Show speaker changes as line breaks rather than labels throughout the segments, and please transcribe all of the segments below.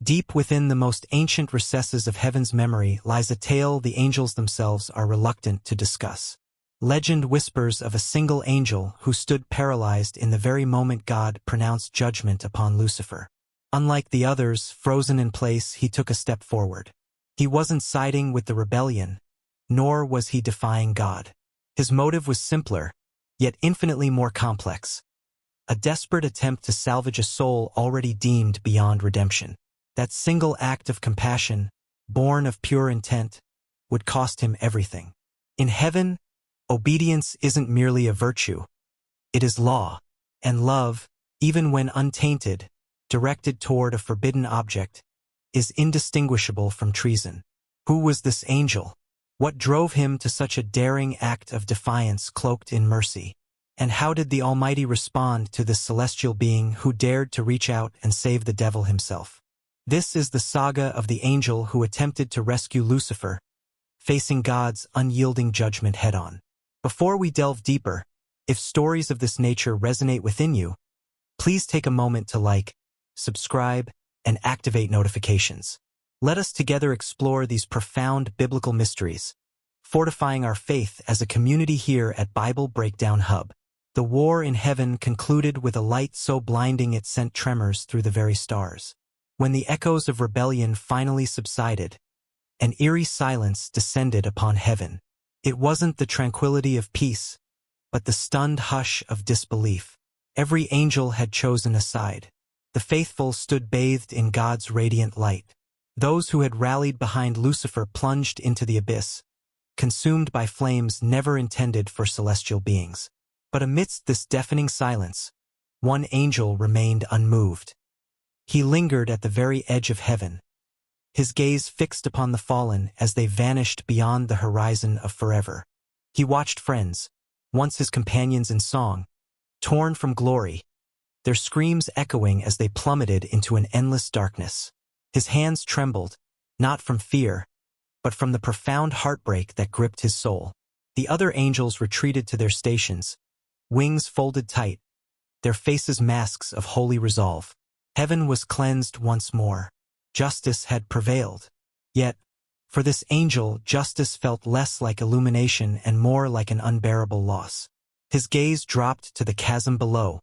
Deep within the most ancient recesses of heaven's memory lies a tale the angels themselves are reluctant to discuss. Legend whispers of a single angel who stood paralyzed in the very moment God pronounced judgment upon Lucifer. Unlike the others, frozen in place, he took a step forward. He wasn't siding with the rebellion, nor was he defying God. His motive was simpler, yet infinitely more complex. A desperate attempt to salvage a soul already deemed beyond redemption. That single act of compassion, born of pure intent, would cost him everything. In heaven, obedience isn't merely a virtue. It is law, and love, even when untainted, directed toward a forbidden object, is indistinguishable from treason. Who was this angel? What drove him to such a daring act of defiance cloaked in mercy? And how did the Almighty respond to this celestial being who dared to reach out and save the devil himself? This is the saga of the angel who attempted to rescue Lucifer, facing God's unyielding judgment head-on. Before we delve deeper, if stories of this nature resonate within you, please take a moment to like, subscribe, and activate notifications. Let us together explore these profound biblical mysteries, fortifying our faith as a community here at Bible Breakdown Hub. The war in heaven concluded with a light so blinding it sent tremors through the very stars. When the echoes of rebellion finally subsided, an eerie silence descended upon heaven. It wasn't the tranquility of peace, but the stunned hush of disbelief. Every angel had chosen a side. The faithful stood bathed in God's radiant light. Those who had rallied behind Lucifer plunged into the abyss, consumed by flames never intended for celestial beings. But amidst this deafening silence, one angel remained unmoved. He lingered at the very edge of heaven, his gaze fixed upon the fallen as they vanished beyond the horizon of forever. He watched friends, once his companions in song, torn from glory, their screams echoing as they plummeted into an endless darkness. His hands trembled, not from fear, but from the profound heartbreak that gripped his soul. The other angels retreated to their stations, wings folded tight, their faces masks of holy resolve. Heaven was cleansed once more. Justice had prevailed. Yet, for this angel, justice felt less like illumination and more like an unbearable loss. His gaze dropped to the chasm below,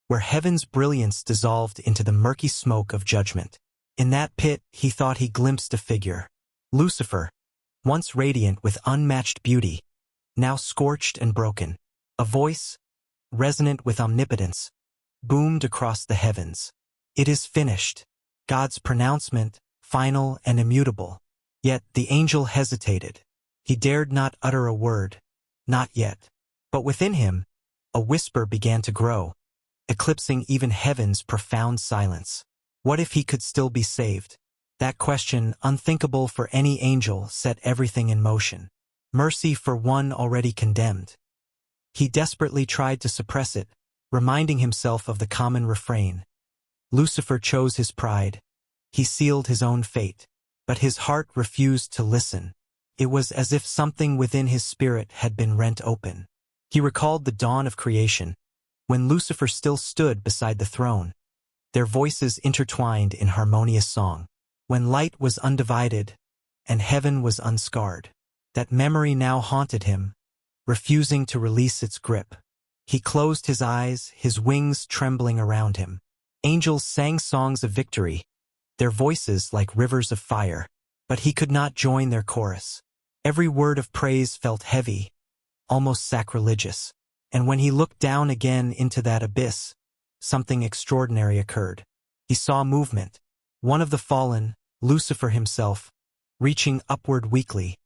where heaven's brilliance dissolved into the murky smoke of judgment. In that pit, he thought he glimpsed a figure. Lucifer, once radiant with unmatched beauty, now scorched and broken. A voice, resonant with omnipotence, boomed across the heavens. It is finished. God's pronouncement, final and immutable. Yet the angel hesitated. He dared not utter a word. Not yet. But within him, a whisper began to grow, eclipsing even heaven's profound silence. What if he could still be saved? That question, unthinkable for any angel, set everything in motion. Mercy for one already condemned. He desperately tried to suppress it, reminding himself of the common refrain. Lucifer chose his pride. He sealed his own fate. But his heart refused to listen. It was as if something within his spirit had been rent open. He recalled the dawn of creation, when Lucifer still stood beside the throne, their voices intertwined in harmonious song. When light was undivided, and heaven was unscarred. That memory now haunted him, refusing to release its grip. He closed his eyes, his wings trembling around him. Angels sang songs of victory, their voices like rivers of fire, but he could not join their chorus. Every word of praise felt heavy, almost sacrilegious. And when he looked down again into that abyss, something extraordinary occurred. He saw movement. One of the fallen, Lucifer himself, reaching upward weakly,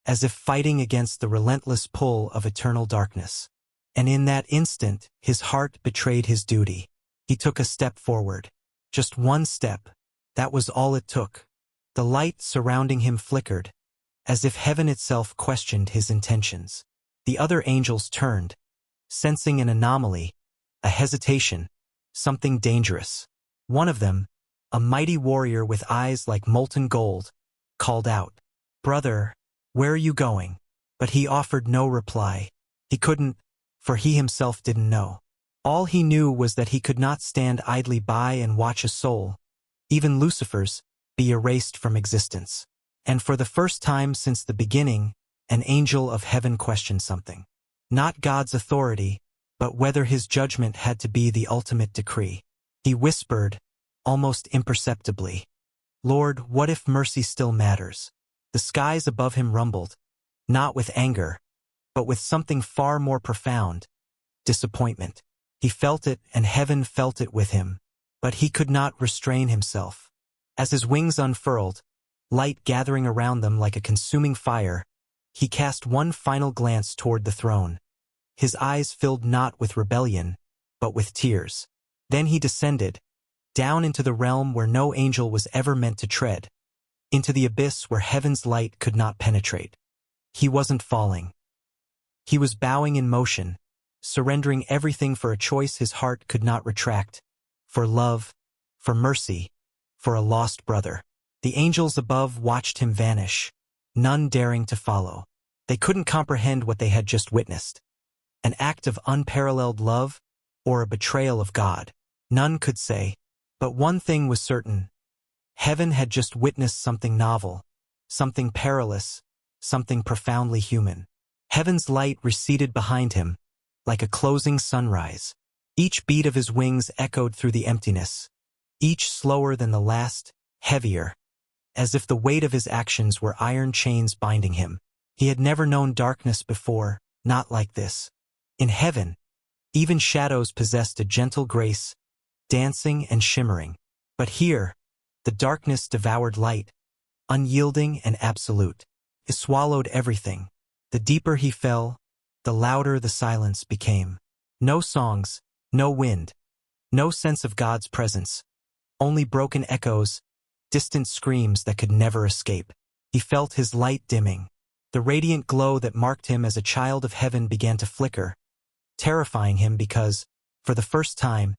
as if fighting against the relentless pull of eternal darkness. And in that instant, his heart betrayed his duty. He took a step forward. Just one step. That was all it took. The light surrounding him flickered, as if heaven itself questioned his intentions. The other angels turned, sensing an anomaly, a hesitation, something dangerous. One of them, a mighty warrior with eyes like molten gold, called out, "Brother, where are you going?" But he offered no reply. He couldn't, for he himself didn't know. All he knew was that he could not stand idly by and watch a soul, even Lucifer's, be erased from existence. And for the first time since the beginning, an angel of heaven questioned something. Not God's authority, but whether his judgment had to be the ultimate decree. He whispered, almost imperceptibly, "Lord, what if mercy still matters?" The skies above him rumbled, not with anger, but with something far more profound, disappointment. He felt it, and heaven felt it with him, but he could not restrain himself. As his wings unfurled, light gathering around them like a consuming fire, he cast one final glance toward the throne. His eyes filled not with rebellion, but with tears. Then he descended, down into the realm where no angel was ever meant to tread, into the abyss where heaven's light could not penetrate. He wasn't falling. He was bowing in motion, surrendering everything for a choice his heart could not retract, for love, for mercy, for a lost brother. The angels above watched him vanish, none daring to follow. They couldn't comprehend what they had just witnessed. An act of unparalleled love, or a betrayal of God. None could say. But one thing was certain. Heaven had just witnessed something novel, something perilous, something profoundly human. Heaven's light receded behind him, like a closing sunrise. Each beat of his wings echoed through the emptiness, each slower than the last, heavier, as if the weight of his actions were iron chains binding him. He had never known darkness before, not like this. In heaven, even shadows possessed a gentle grace, dancing and shimmering. But here, the darkness devoured light, unyielding and absolute. It swallowed everything. The deeper he fell, the louder the silence became. No songs, no wind, no sense of God's presence, only broken echoes, distant screams that could never escape. He felt his light dimming. The radiant glow that marked him as a child of heaven began to flicker, terrifying him because, for the first time,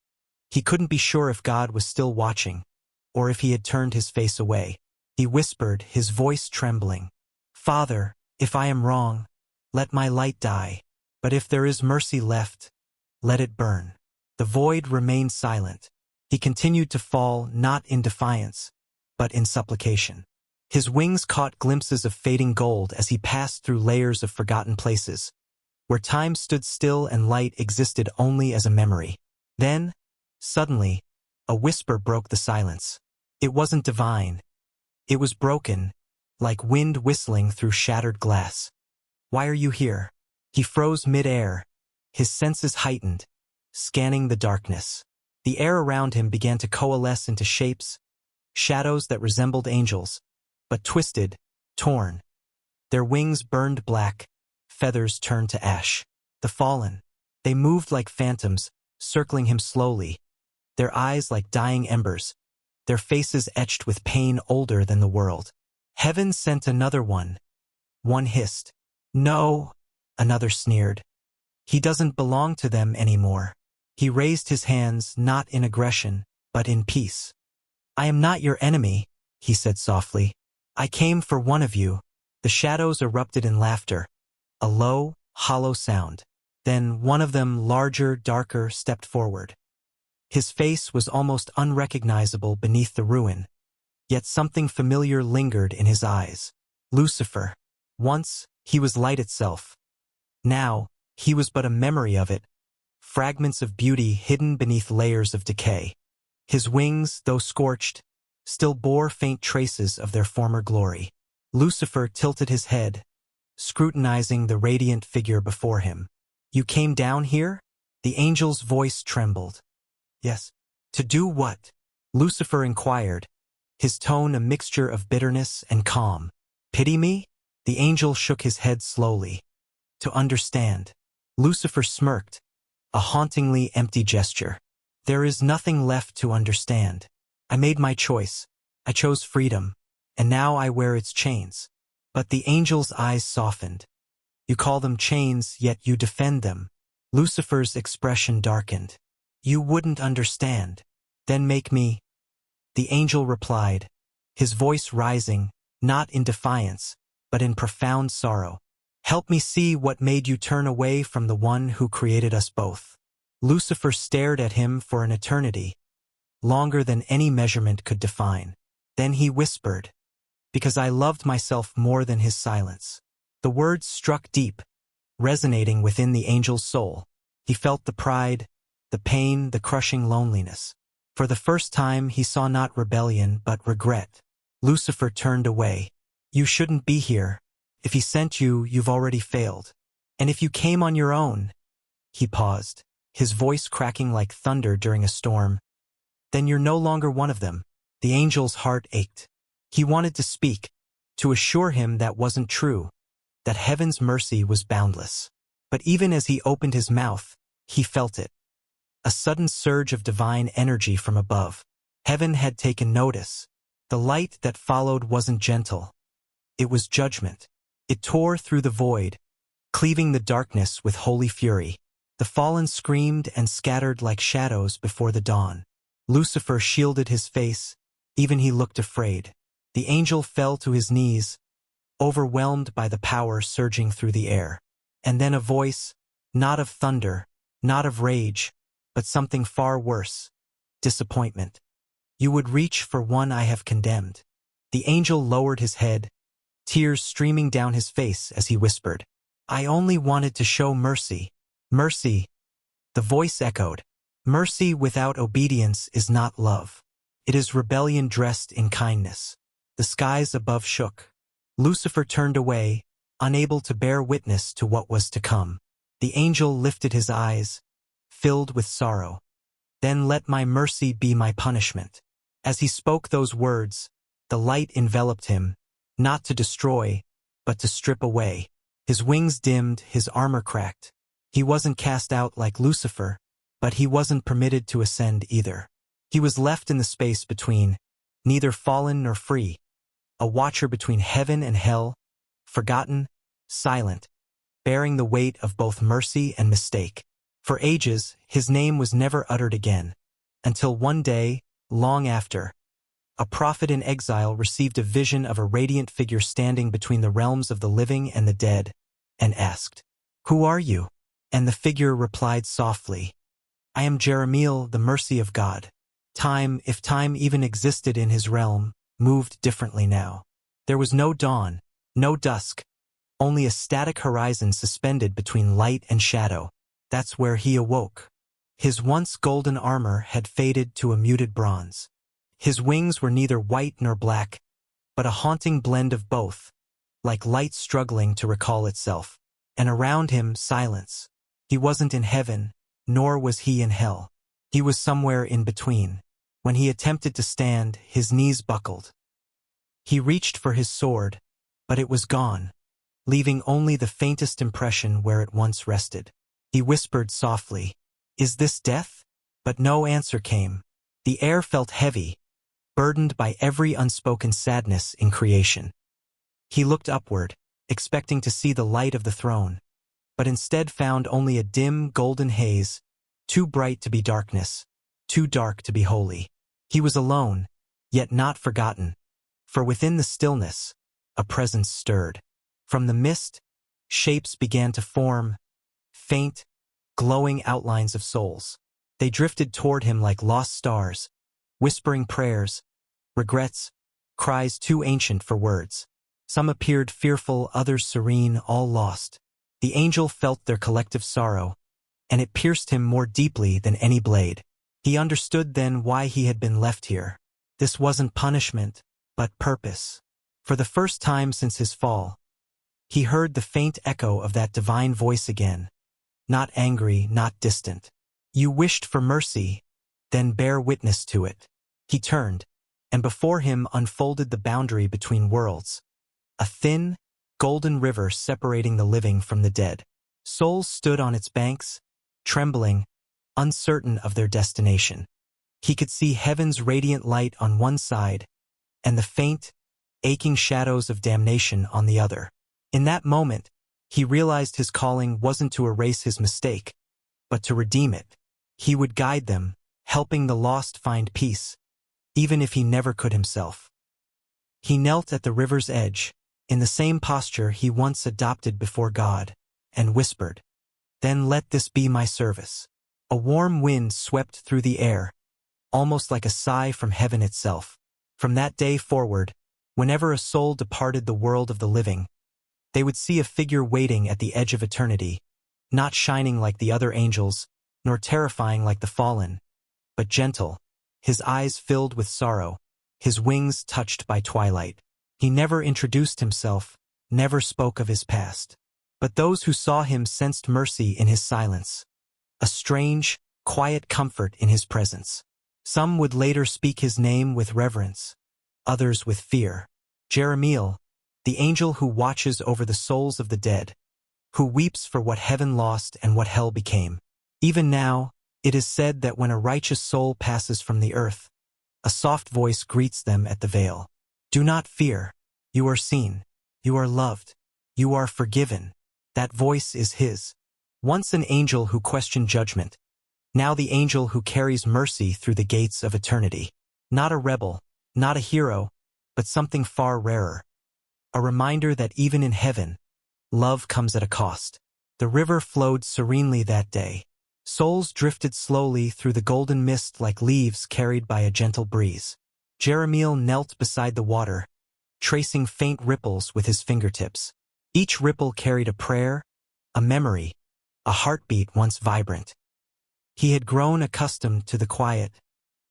he couldn't be sure if God was still watching, or if he had turned his face away. He whispered, his voice trembling, "Father, if I am wrong, let my light die. But if there is mercy left, let it burn." The void remained silent. He continued to fall, not in defiance, but in supplication. His wings caught glimpses of fading gold as he passed through layers of forgotten places, where time stood still and light existed only as a memory. Then, suddenly, a whisper broke the silence. It wasn't divine. It was broken, like wind whistling through shattered glass. "Why are you here?" He froze mid-air, his senses heightened, scanning the darkness. The air around him began to coalesce into shapes, shadows that resembled angels, but twisted, torn. Their wings burned black, feathers turned to ash. The fallen. They moved like phantoms, circling him slowly, their eyes like dying embers, their faces etched with pain older than the world. Heaven sent another one. One hissed, "No," another sneered. "He doesn't belong to them anymore." He raised his hands not in aggression, but in peace. "I am not your enemy," he said softly. "I came for one of you." The shadows erupted in laughter, a low, hollow sound. Then one of them, larger, darker, stepped forward. His face was almost unrecognizable beneath the ruin, yet something familiar lingered in his eyes. Lucifer. Once, he was light itself. Now, he was but a memory of it, fragments of beauty hidden beneath layers of decay. His wings, though scorched, still bore faint traces of their former glory. Lucifer tilted his head, scrutinizing the radiant figure before him. "You came down here?" The angel's voice trembled. "Yes." "To do what?" Lucifer inquired, his tone a mixture of bitterness and calm. "Pity me?" The angel shook his head slowly. "To understand." Lucifer smirked, a hauntingly empty gesture. "There is nothing left to understand. I made my choice. I chose freedom, and now I wear its chains." But the angel's eyes softened. "You call them chains, yet you defend them." Lucifer's expression darkened. "You wouldn't understand. Then make me." The angel replied, his voice rising, not in defiance, but in profound sorrow. "Help me see what made you turn away from the one who created us both." Lucifer stared at him for an eternity, longer than any measurement could define. Then he whispered, "Because I loved myself more than his silence." The words struck deep, resonating within the angel's soul. He felt the pride, the pain, the crushing loneliness. For the first time he saw not rebellion but regret. Lucifer turned away. "You shouldn't be here. If he sent you, you've already failed. And if you came on your own—" He paused, his voice cracking like thunder during a storm. "Then you're no longer one of them." The angel's heart ached. He wanted to speak, to assure him that wasn't true, that heaven's mercy was boundless. But even as he opened his mouth, he felt it. A sudden surge of divine energy from above. Heaven had taken notice. The light that followed wasn't gentle. It was judgment. It tore through the void, cleaving the darkness with holy fury. The fallen screamed and scattered like shadows before the dawn. Lucifer shielded his face, even he looked afraid. The angel fell to his knees, overwhelmed by the power surging through the air. And then a voice, not of thunder, not of rage, but something far worse: disappointment. "You would reach for one I have condemned." The angel lowered his head, tears streaming down his face as he whispered, "I only wanted to show mercy." "Mercy," the voice echoed. "Mercy without obedience is not love. It is rebellion dressed in kindness." The skies above shook. Lucifer turned away, unable to bear witness to what was to come. The angel lifted his eyes, filled with sorrow. "Then let my mercy be my punishment." As he spoke those words, the light enveloped him, not to destroy, but to strip away. His wings dimmed, his armor cracked. He wasn't cast out like Lucifer, but he wasn't permitted to ascend either. He was left in the space between, neither fallen nor free, a watcher between heaven and hell, forgotten, silent, bearing the weight of both mercy and mistake. For ages, his name was never uttered again, until one day, long after, a prophet in exile received a vision of a radiant figure standing between the realms of the living and the dead, and asked, "Who are you?" And the figure replied softly, "I am Jeremiel, the mercy of God." Time, if time even existed in his realm, moved differently now. There was no dawn, no dusk, only a static horizon suspended between light and shadow. That's where he awoke. His once golden armor had faded to a muted bronze. His wings were neither white nor black, but a haunting blend of both, like light struggling to recall itself. And around him, silence. He wasn't in heaven, nor was he in hell. He was somewhere in between. When he attempted to stand, his knees buckled. He reached for his sword, but it was gone, leaving only the faintest impression where it once rested. He whispered softly, "Is this death?" But no answer came. The air felt heavy, burdened by every unspoken sadness in creation. He looked upward, expecting to see the light of the throne, but instead found only a dim, golden haze, too bright to be darkness, too dark to be holy. He was alone, yet not forgotten, for within the stillness, a presence stirred. From the mist, shapes began to form, faint, glowing outlines of souls. They drifted toward him like lost stars, whispering prayers, regrets, cries too ancient for words. Some appeared fearful, others serene, all lost. The angel felt their collective sorrow, and it pierced him more deeply than any blade. He understood then why he had been left here. This wasn't punishment, but purpose. For the first time since his fall, he heard the faint echo of that divine voice again, not angry, not distant. "You wished for mercy, then bear witness to it." He turned, and before him unfolded the boundary between worlds, a thin, golden river separating the living from the dead. Souls stood on its banks, trembling, uncertain of their destination. He could see heaven's radiant light on one side, and the faint, aching shadows of damnation on the other. In that moment, he realized his calling wasn't to erase his mistake, but to redeem it. He would guide them, helping the lost find peace, even if he never could himself. He knelt at the river's edge, in the same posture he once adopted before God, and whispered, "Then let this be my service." A warm wind swept through the air, almost like a sigh from heaven itself. From that day forward, whenever a soul departed the world of the living, they would see a figure waiting at the edge of eternity, not shining like the other angels, nor terrifying like the fallen, but gentle, his eyes filled with sorrow, his wings touched by twilight. He never introduced himself, never spoke of his past. But those who saw him sensed mercy in his silence, a strange, quiet comfort in his presence. Some would later speak his name with reverence, others with fear. Jeremiel, the angel who watches over the souls of the dead, who weeps for what heaven lost and what hell became. Even now, it is said that when a righteous soul passes from the earth, a soft voice greets them at the veil. Do not fear. You are seen. You are loved. You are forgiven. That voice is his. Once an angel who questioned judgment, now the angel who carries mercy through the gates of eternity. Not a rebel, not a hero, but something far rarer. A reminder that even in heaven, love comes at a cost. The river flowed serenely that day. Souls drifted slowly through the golden mist like leaves carried by a gentle breeze. Jeremiel knelt beside the water, tracing faint ripples with his fingertips. Each ripple carried a prayer, a memory, a heartbeat once vibrant. He had grown accustomed to the quiet.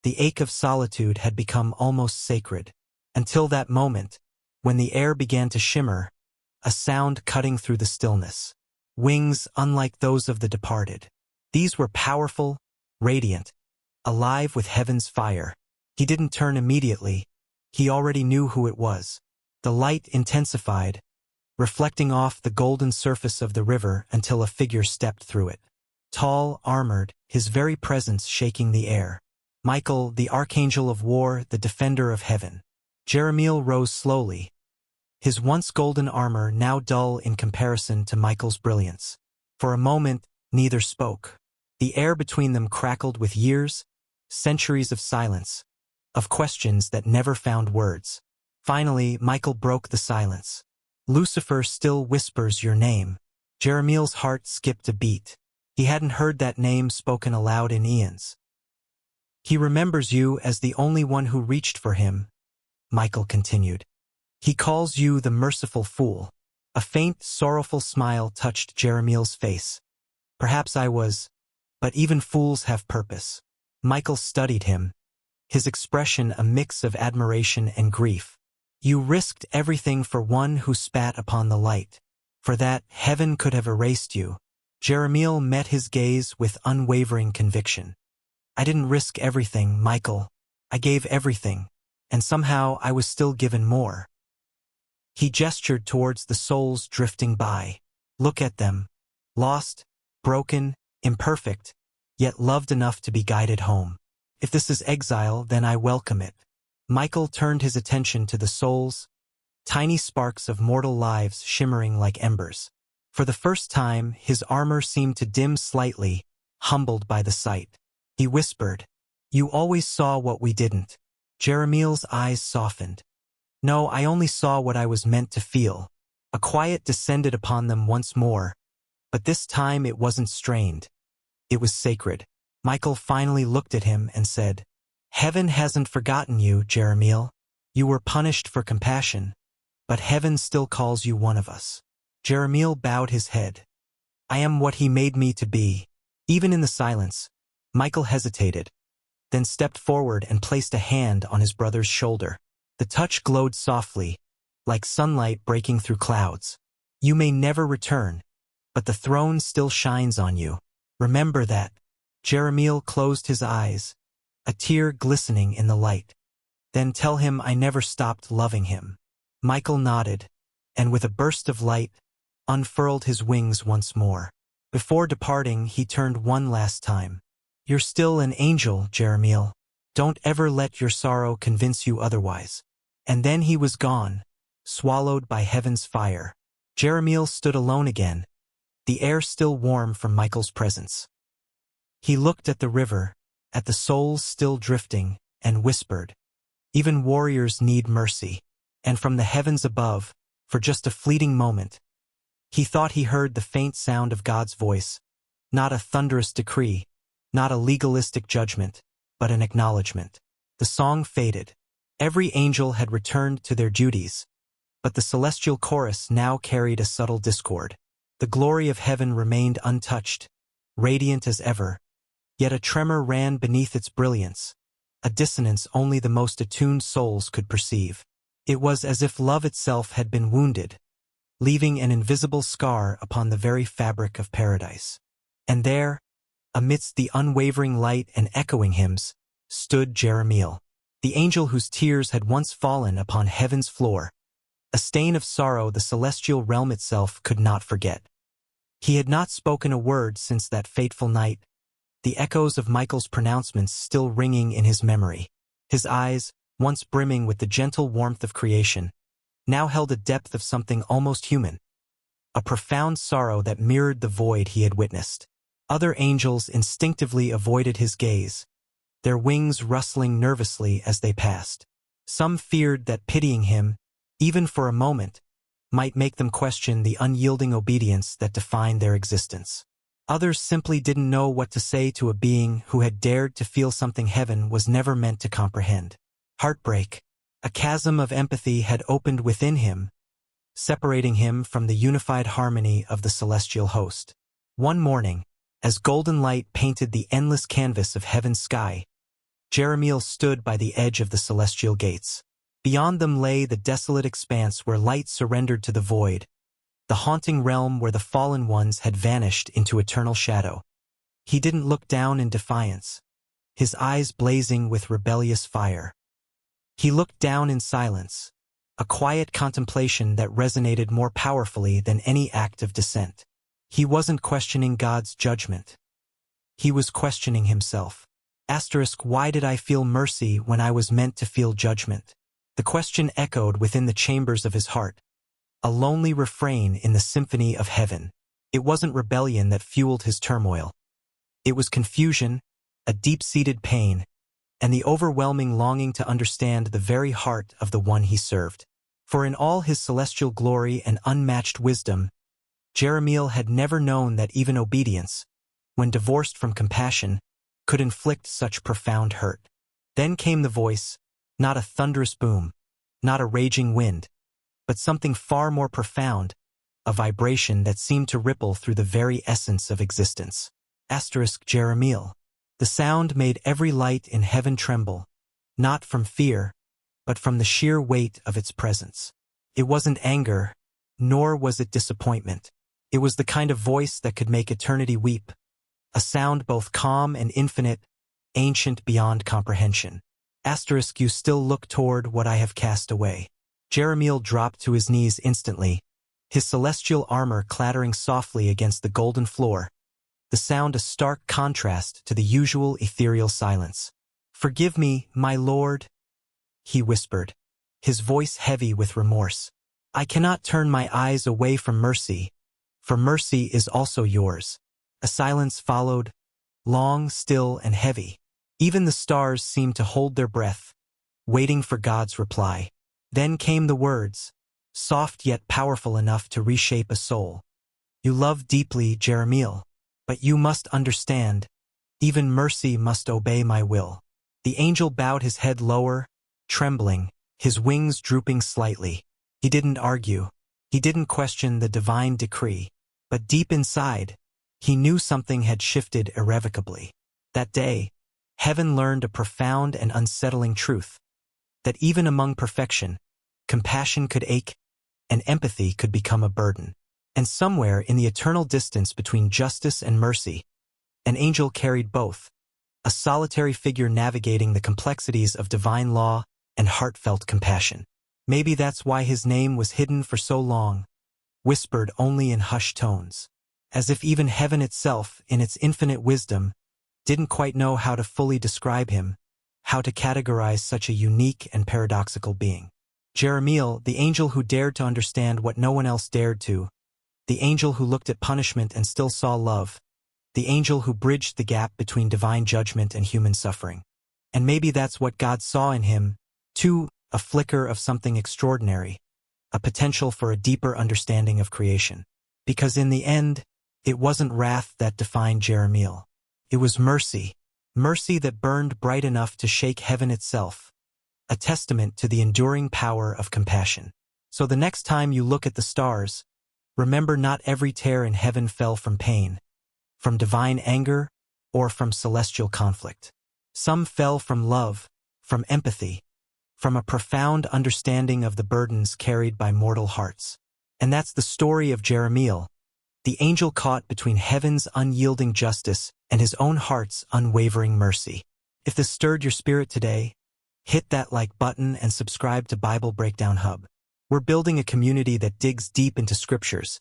The ache of solitude had become almost sacred, until that moment, when the air began to shimmer, a sound cutting through the stillness. Wings unlike those of the departed. These were powerful, radiant, alive with heaven's fire. He didn't turn immediately. He already knew who it was. The light intensified, reflecting off the golden surface of the river until a figure stepped through it. Tall, armored, his very presence shaking the air. Michael, the archangel of war, the defender of heaven. Jeremiel rose slowly, his once golden armor now dull in comparison to Michael's brilliance. For a moment, neither spoke. The air between them crackled with years, centuries of silence, of questions that never found words. Finally, Michael broke the silence. Lucifer still whispers your name. Jeremiel's heart skipped a beat. He hadn't heard that name spoken aloud in eons. He remembers you as the only one who reached for him, Michael continued. He calls you the merciful fool. A faint, sorrowful smile touched Jeremiel's face. Perhaps I was, but even fools have purpose. Michael studied him, his expression a mix of admiration and grief. You risked everything for one who spat upon the light. For that, heaven could have erased you. Jeremiel met his gaze with unwavering conviction. I didn't risk everything, Michael. I gave everything, and somehow I was still given more. He gestured towards the souls drifting by. Look at them. Lost, broken, imperfect, yet loved enough to be guided home. If this is exile, then I welcome it. Michael turned his attention to the souls, tiny sparks of mortal lives shimmering like embers. For the first time, his armor seemed to dim slightly, humbled by the sight. He whispered, You always saw what we didn't. Jeremiel's eyes softened. No, I only saw what I was meant to feel. A quiet descended upon them once more, but this time it wasn't strained. It was sacred. Michael finally looked at him and said, Heaven hasn't forgotten you, Jeremiel. You were punished for compassion, but heaven still calls you one of us. Jeremiel bowed his head. I am what he made me to be. Even in the silence, Michael hesitated, then stepped forward and placed a hand on his brother's shoulder. The touch glowed softly, like sunlight breaking through clouds. You may never return, but the throne still shines on you. Remember that. Jeremiel closed his eyes, a tear glistening in the light. Then tell him I never stopped loving him. Michael nodded, and with a burst of light, unfurled his wings once more. Before departing, he turned one last time. You're still an angel, Jeremiel. Don't ever let your sorrow convince you otherwise. And then he was gone, swallowed by heaven's fire. Jeremiel stood alone again, the air still warm from Michael's presence. He looked at the river, at the souls still drifting, and whispered, Even warriors need mercy. And from the heavens above, for just a fleeting moment, he thought he heard the faint sound of God's voice, not a thunderous decree, not a legalistic judgment, but an acknowledgement. The song faded, Every angel had returned to their duties, but the celestial chorus now carried a subtle discord. The glory of heaven remained untouched, radiant as ever, yet a tremor ran beneath its brilliance, a dissonance only the most attuned souls could perceive. It was as if love itself had been wounded, leaving an invisible scar upon the very fabric of paradise. And there, amidst the unwavering light and echoing hymns, stood Jeremiel, the angel whose tears had once fallen upon heaven's floor, a stain of sorrow the celestial realm itself could not forget. He had not spoken a word since that fateful night, the echoes of Michael's pronouncements still ringing in his memory. His eyes, once brimming with the gentle warmth of creation, now held a depth of something almost human, a profound sorrow that mirrored the void he had witnessed. Other angels instinctively avoided his gaze, their wings rustling nervously as they passed. Some feared that pitying him, even for a moment, might make them question the unyielding obedience that defined their existence. Others simply didn't know what to say to a being who had dared to feel something heaven was never meant to comprehend. Heartbreak, a chasm of empathy had opened within him, separating him from the unified harmony of the celestial host. One morning, as golden light painted the endless canvas of heaven's sky, Jeremiel stood by the edge of the celestial gates. Beyond them lay the desolate expanse where light surrendered to the void, the haunting realm where the fallen ones had vanished into eternal shadow. He didn't look down in defiance, his eyes blazing with rebellious fire. He looked down in silence, a quiet contemplation that resonated more powerfully than any act of dissent. He wasn't questioning God's judgment. He was questioning himself. Why did I feel mercy when I was meant to feel judgment? The question echoed within the chambers of his heart, a lonely refrain in the symphony of heaven. It wasn't rebellion that fueled his turmoil. It was confusion, a deep-seated pain, and the overwhelming longing to understand the very heart of the one he served. For in all his celestial glory and unmatched wisdom, Jeremiel had never known that even obedience, when divorced from compassion, could inflict such profound hurt. Then came the voice, not a thunderous boom, not a raging wind, but something far more profound, a vibration that seemed to ripple through the very essence of existence. Jeremiel. The sound made every light in heaven tremble, not from fear, but from the sheer weight of its presence. It wasn't anger, nor was it disappointment. It was the kind of voice that could make eternity weep, a sound both calm and infinite, ancient beyond comprehension. You still look toward what I have cast away. Jeremiel dropped to his knees instantly, his celestial armor clattering softly against the golden floor, the sound a stark contrast to the usual ethereal silence. "Forgive me, my lord," he whispered, his voice heavy with remorse. "I cannot turn my eyes away from mercy, for mercy is also yours." A silence followed, long, still, and heavy. Even the stars seemed to hold their breath, waiting for God's reply. Then came the words, soft yet powerful enough to reshape a soul. "You love deeply, Jeremiel, but you must understand, even mercy must obey my will." The angel bowed his head lower, trembling, his wings drooping slightly. He didn't argue. He didn't question the divine decree. But deep inside, he knew something had shifted irrevocably. That day, heaven learned a profound and unsettling truth, that even among perfection, compassion could ache, and empathy could become a burden. And somewhere in the eternal distance between justice and mercy, an angel carried both, a solitary figure navigating the complexities of divine law and heartfelt compassion. Maybe that's why his name was hidden for so long, whispered only in hushed tones, as if even heaven itself, in its infinite wisdom, didn't quite know how to fully describe him, how to categorize such a unique and paradoxical being. Jeremiel, the angel who dared to understand what no one else dared to, the angel who looked at punishment and still saw love, the angel who bridged the gap between divine judgment and human suffering. And maybe that's what God saw in him, too, a flicker of something extraordinary, a potential for a deeper understanding of creation. Because in the end, it wasn't wrath that defined Jeremiel. It was mercy, mercy that burned bright enough to shake heaven itself, a testament to the enduring power of compassion. So the next time you look at the stars, remember not every tear in heaven fell from pain, from divine anger, or from celestial conflict. Some fell from love, from empathy, from a profound understanding of the burdens carried by mortal hearts. And that's the story of Jeremiel, the angel caught between heaven's unyielding justice and his own heart's unwavering mercy. If this stirred your spirit today, hit that like button and subscribe to Bible Breakdown Hub. We're building a community that digs deep into scriptures,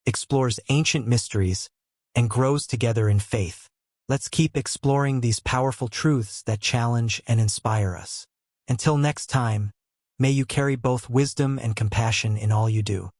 explores ancient mysteries, and grows together in faith. Let's keep exploring these powerful truths that challenge and inspire us. Until next time, may you carry both wisdom and compassion in all you do.